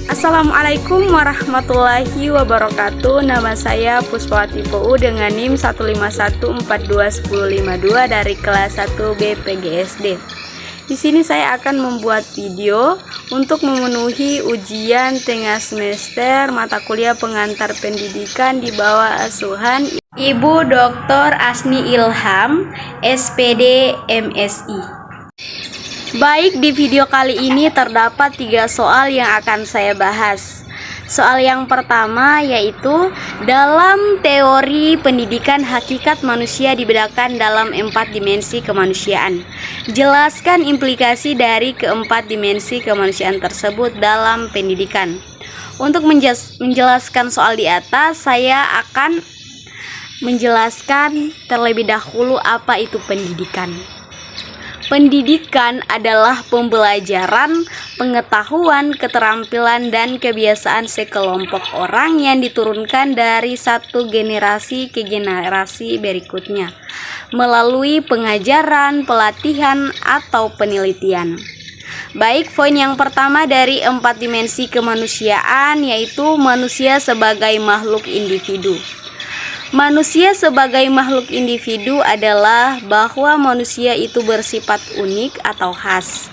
Assalamualaikum warahmatullahi wabarakatuh. Nama saya Puspawati PU dengan NIM 151421052 dari kelas 1 BPGSD. Di sini saya akan membuat video untuk memenuhi ujian tengah semester mata kuliah pengantar pendidikan di bawah asuhan Ibu Dr. Asni Ilham, SPD MSI. Baik, di video kali ini terdapat 3 soal yang akan saya bahas. Soal yang pertama yaitu dalam teori pendidikan hakikat manusia dibedakan dalam 4 dimensi kemanusiaan. Jelaskan implikasi dari keempat dimensi kemanusiaan tersebut dalam pendidikan. Untuk menjelaskan soal di atas, saya akan menjelaskan terlebih dahulu apa itu pendidikan. Pendidikan adalah pembelajaran, pengetahuan, keterampilan, dan kebiasaan sekelompok orang yang diturunkan dari satu generasi ke generasi berikutnya melalui pengajaran, pelatihan, atau penelitian. Baik, poin yang pertama dari 4 dimensi kemanusiaan yaitu manusia sebagai makhluk individu. Manusia sebagai makhluk individu adalah bahwa manusia itu bersifat unik atau khas.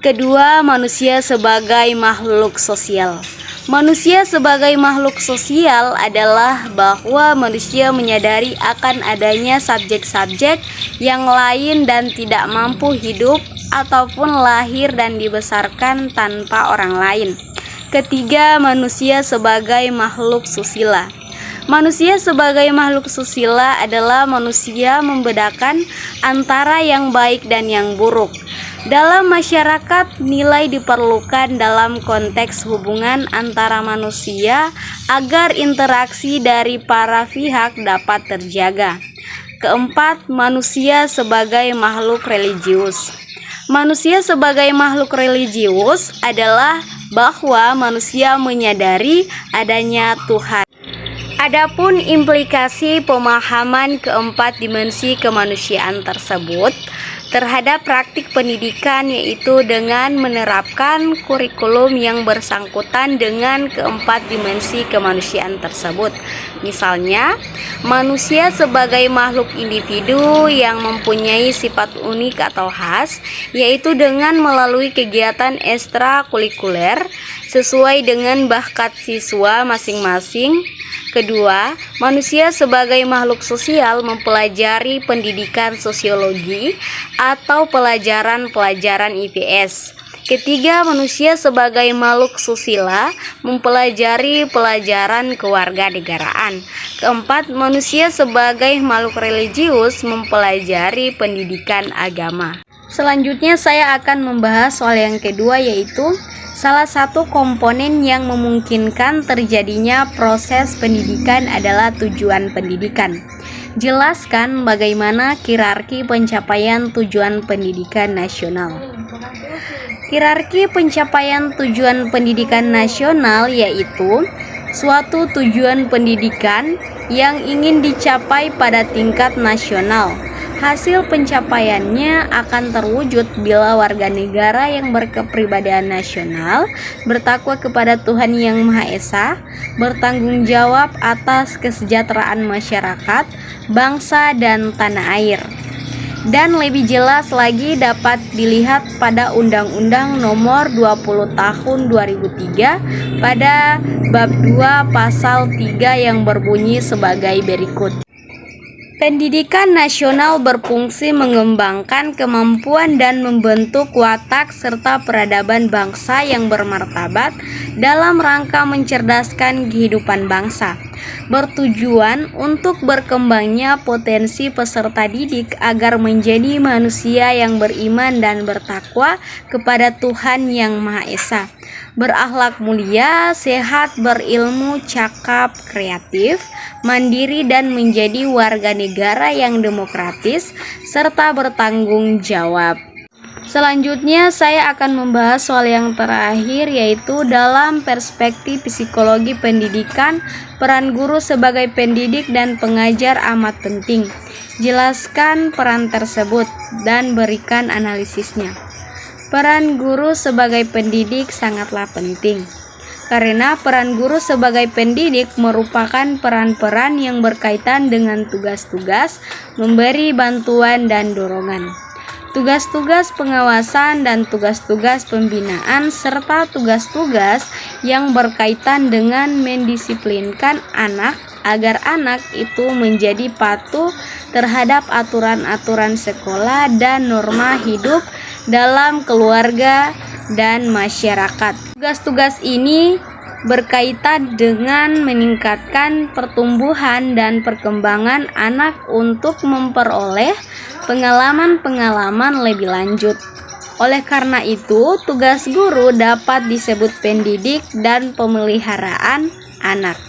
Kedua, manusia sebagai makhluk sosial. Manusia sebagai makhluk sosial adalah bahwa manusia menyadari akan adanya subjek-subjek yang lain dan tidak mampu hidup ataupun lahir dan dibesarkan tanpa orang lain. Ketiga, manusia sebagai makhluk susila. Manusia sebagai makhluk susila adalah manusia membedakan antara yang baik dan yang buruk. Dalam masyarakat, nilai diperlukan dalam konteks hubungan antara manusia agar interaksi dari para pihak dapat terjaga. Keempat, manusia sebagai makhluk religius. Manusia sebagai makhluk religius adalah bahwa manusia menyadari adanya Tuhan. Adapun implikasi pemahaman keempat dimensi kemanusiaan tersebut terhadap praktik pendidikan yaitu dengan menerapkan kurikulum yang bersangkutan dengan keempat dimensi kemanusiaan tersebut. Misalnya, manusia sebagai makhluk individu yang mempunyai sifat unik atau khas, yaitu dengan melalui kegiatan ekstrakurikuler sesuai dengan bakat siswa masing-masing. Kedua, manusia sebagai makhluk sosial mempelajari pendidikan sosiologi atau pelajaran-pelajaran IPS. Ketiga, manusia sebagai makhluk susila mempelajari pelajaran kewarganegaraan. Keempat, manusia sebagai makhluk religius mempelajari pendidikan agama. Selanjutnya saya akan membahas soal yang kedua yaitu salah satu komponen yang memungkinkan terjadinya proses pendidikan adalah tujuan pendidikan. Jelaskan bagaimana hierarki pencapaian tujuan pendidikan nasional. Hierarki pencapaian tujuan pendidikan nasional yaitu suatu tujuan pendidikan yang ingin dicapai pada tingkat nasional. Hasil pencapaiannya akan terwujud bila warga negara yang berkepribadian nasional, bertakwa kepada Tuhan Yang Maha Esa, bertanggung jawab atas kesejahteraan masyarakat, bangsa, dan tanah air. Dan lebih jelas lagi dapat dilihat pada Undang-Undang Nomor 20 Tahun 2003 pada Bab 2 Pasal 3 yang berbunyi sebagai berikut. Pendidikan nasional berfungsi mengembangkan kemampuan dan membentuk watak serta peradaban bangsa yang bermartabat dalam rangka mencerdaskan kehidupan bangsa, bertujuan untuk berkembangnya potensi peserta didik agar menjadi manusia yang beriman dan bertakwa kepada Tuhan Yang Maha Esa, berakhlak mulia, sehat, berilmu, cakap, kreatif, mandiri, dan menjadi warga negara yang demokratis serta bertanggung jawab. Selanjutnya saya akan membahas soal yang terakhir yaitu dalam perspektif psikologi pendidikan, peran guru sebagai pendidik dan pengajar amat penting. Jelaskan peran tersebut dan berikan analisisnya. Peran guru sebagai pendidik sangatlah penting. karena peran guru sebagai pendidik merupakan peran-peran yang berkaitan dengan tugas-tugas, memberi bantuan dan dorongan, tugas-tugas pengawasan dan tugas-tugas pembinaan, serta tugas-tugas yang berkaitan dengan mendisiplinkan anak agar anak itu menjadi patuh terhadap aturan-aturan sekolah dan norma hidup dalam keluarga dan masyarakat. Tugas-tugas ini berkaitan dengan meningkatkan pertumbuhan dan perkembangan anak untuk memperoleh pengalaman-pengalaman lebih lanjut. Oleh karena itu, tugas guru dapat disebut pendidik dan pemeliharaan anak.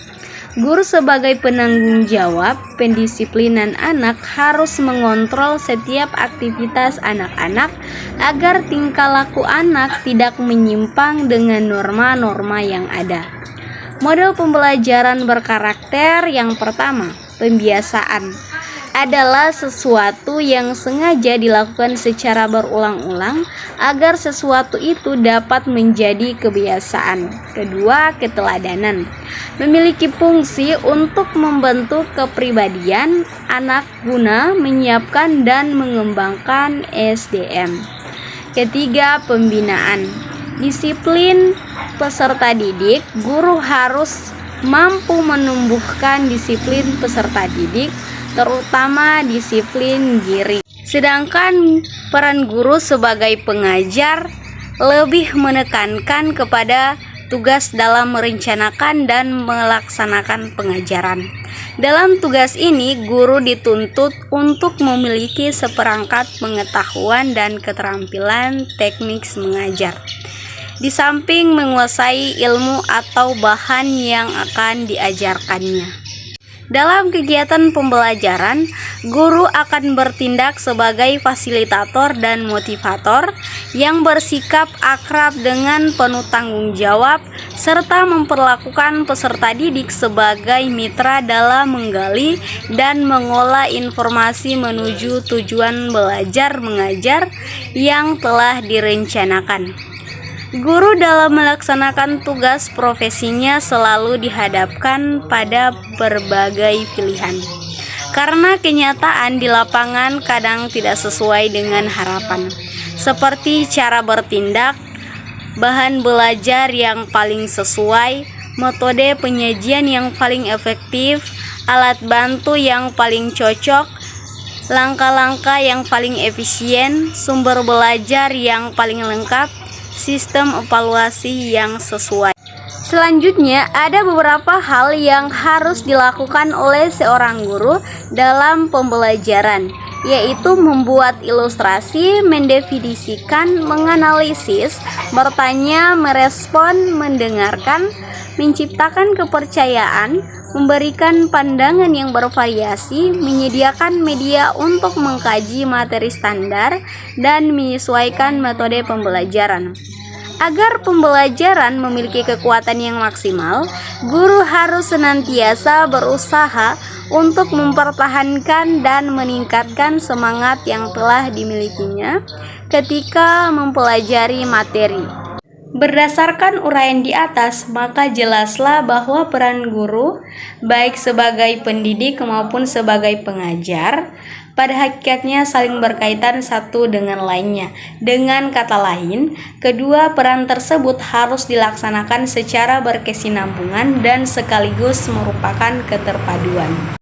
Guru sebagai penanggung jawab pendisiplinan anak harus mengontrol setiap aktivitas anak-anak agar tingkah laku anak tidak menyimpang dengan norma-norma yang ada. Model pembelajaran berkarakter yang pertama, pembiasaan, adalah sesuatu yang sengaja dilakukan secara berulang-ulang agar sesuatu itu dapat menjadi kebiasaan. Kedua, keteladanan, memiliki fungsi untuk membentuk kepribadian anak guna menyiapkan dan mengembangkan SDM. Ketiga, pembinaan, disiplin peserta didik. Guru harus mampu menumbuhkan disiplin peserta didik, terutama disiplin diri. Sedangkan peran guru sebagai pengajar lebih menekankan kepada tugas dalam merencanakan dan melaksanakan pengajaran. Dalam tugas ini, guru dituntut untuk memiliki seperangkat pengetahuan dan keterampilan teknik mengajar, di samping menguasai ilmu atau bahan yang akan diajarkannya. Dalam kegiatan pembelajaran, guru akan bertindak sebagai fasilitator dan motivator yang bersikap akrab dengan penuh tanggung jawab, serta memperlakukan peserta didik sebagai mitra dalam menggali dan mengolah informasi menuju tujuan belajar mengajar yang telah direncanakan. Guru dalam melaksanakan tugas profesinya selalu dihadapkan pada berbagai pilihan, karena kenyataan di lapangan kadang tidak sesuai dengan harapan, seperti cara bertindak, bahan belajar yang paling sesuai, metode penyajian yang paling efektif, alat bantu yang paling cocok, langkah-langkah yang paling efisien, sumber belajar yang paling lengkap, sistem evaluasi yang sesuai. Selanjutnya, ada beberapa hal yang harus dilakukan oleh seorang guru dalam pembelajaran, yaitu membuat ilustrasi, mendefinisikan, menganalisis, bertanya, merespon, mendengarkan, menciptakan kepercayaan, memberikan pandangan yang bervariasi, menyediakan media untuk mengkaji materi standar, dan menyesuaikan metode pembelajaran. Agar pembelajaran memiliki kekuatan yang maksimal, guru harus senantiasa berusaha untuk mempertahankan dan meningkatkan semangat yang telah dimilikinya ketika mempelajari materi. Berdasarkan uraian di atas, maka jelaslah bahwa peran guru, baik sebagai pendidik maupun sebagai pengajar, pada hakikatnya saling berkaitan satu dengan lainnya. Dengan kata lain, kedua peran tersebut harus dilaksanakan secara berkesinambungan dan sekaligus merupakan keterpaduan.